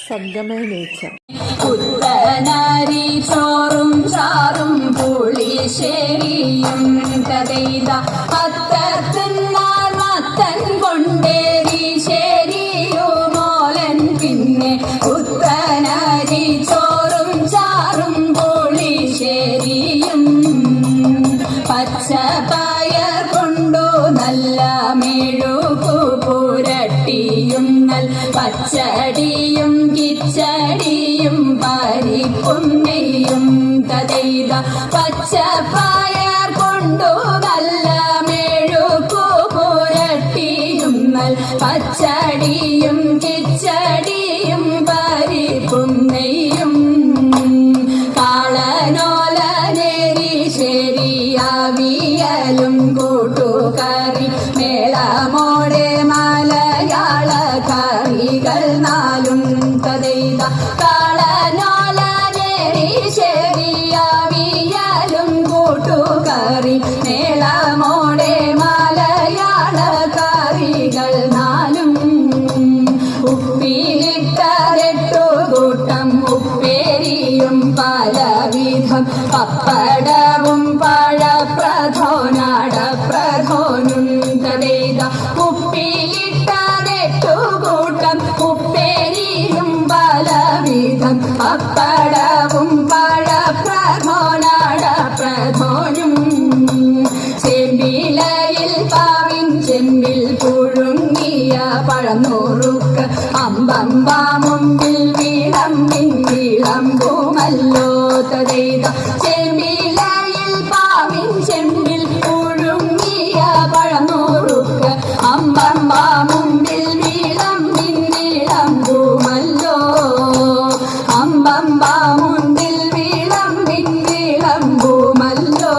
സംഗമേ nature. പുത്തനരി ചോറും ചാറും പുളിശ്ശേരിയും കഥയിത അത്തത്തിന്നാൾ മത്തൻ കൊണ്ടേരി ശേരിയുമോലൻ പിന്നെ പുത്തനരി ചോറും ചാറും പുളിശ്ശേരിയും പച്ചപ്പയർ കൊണ്ടു നല്ല മെഴുകു പുരട്ടിയും പച്ചടിയും കിച്ചടിയും പരിപ്പും നെയ്യും തതൈത പച്ചപ്പയർ കൊണ്ടു നല്ല മെഴുകു പുരട്ടിയും പച്ചടിയും കിച്ചടിയും പരിപ്പും നെയ്യും കാളനോല നേരി ശരിയാവിയലും കൂട്ടുകറി മേളമോടെ മലയാള കറികൾ നാലും കഥയിത കാളനോല നേരി ശരിയാവിയലും കൂട്ടുകറി മേളമോടെ മലയാള കറികൾ നാലും ഉപ്പിലിട്ടരട്ടു കൂട്ടം ഉപ്പേരിയും പലവിധം പപ്പടവും പഴപ്രഥോനാടപ്രഥോനും കഥയിത ഉപ്പിലിട്ടരട്ടു കൂട്ടം ഉപ്പേരിയും പലവിധം പപ്പടവും പഴപ്രഥോനാടപ്രഥോനും ചെമ്പിലയിൽ പാവിൻ ചെമ്പിൽ പുഴുങ്ങിയ പഴനൂറുക്ക് അമ്പമ്പാ മുമ്പിൽ വിളമ്പുമല്ലോ തതൈത ചെമ്പിലയിൽ പാവിൻ ചെമ്പിൽ പുഴുങ്ങിയ പഴനൂറുക്ക് അമ്പമ്പാ മുമ്പിൽ വിളമ്പുമല്ലോ അമ്പമ്പാ മുമ്പിൽ വിളമ്പുമല്ലോ.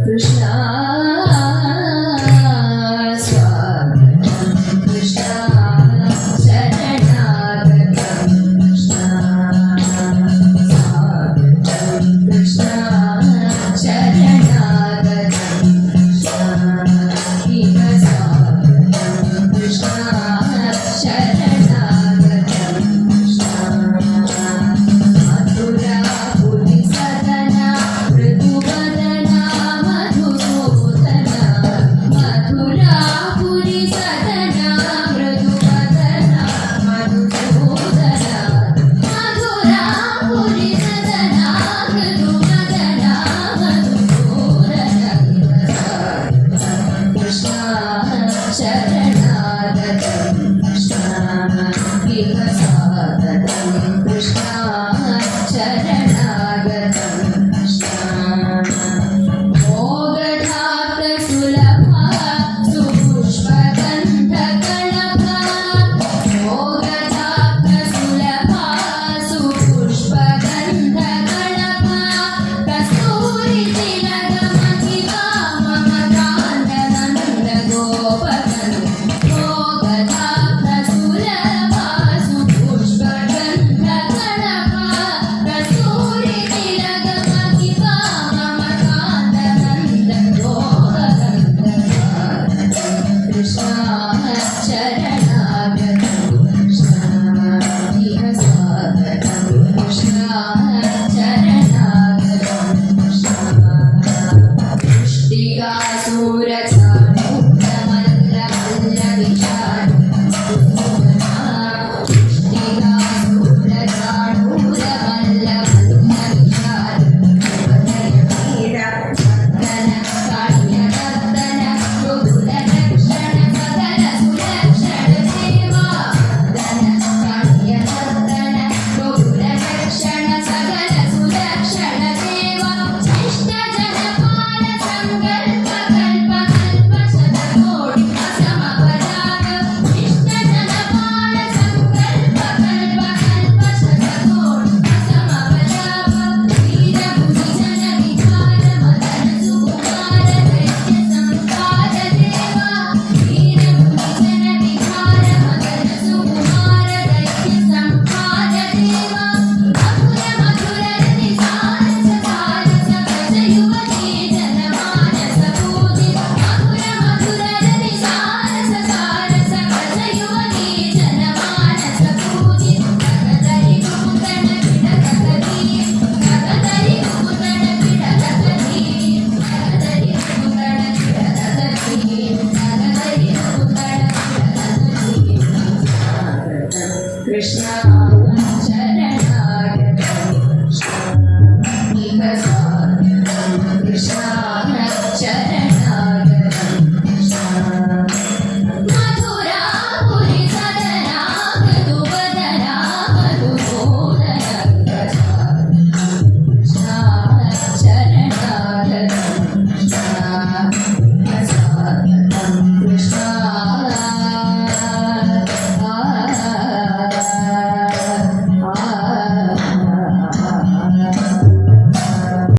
കൃഷ്ണ സ്വാഗതം കൃഷ്ണ ശരണാഗതം കൃഷ്ണ സ്വാഗതം കൃഷ്ണ ശരണാഗതം കൃഷ്ണ സ്വാഗതം കൃഷ്ണ ശരണാഗതം കൃഷ്ണ മധുരാ പുരി സദന മൃദുവദന മധുസൂദന മധുരാ പുരി സദന മൃദുവദന മധുസൂദന മധുരാ പുരി സദന മൃദുവദന മധുസൂദന കൃഷ്ണ ശരണാഗതം കൃഷ്ണ സ്വാഗതം കൃഷ്ണ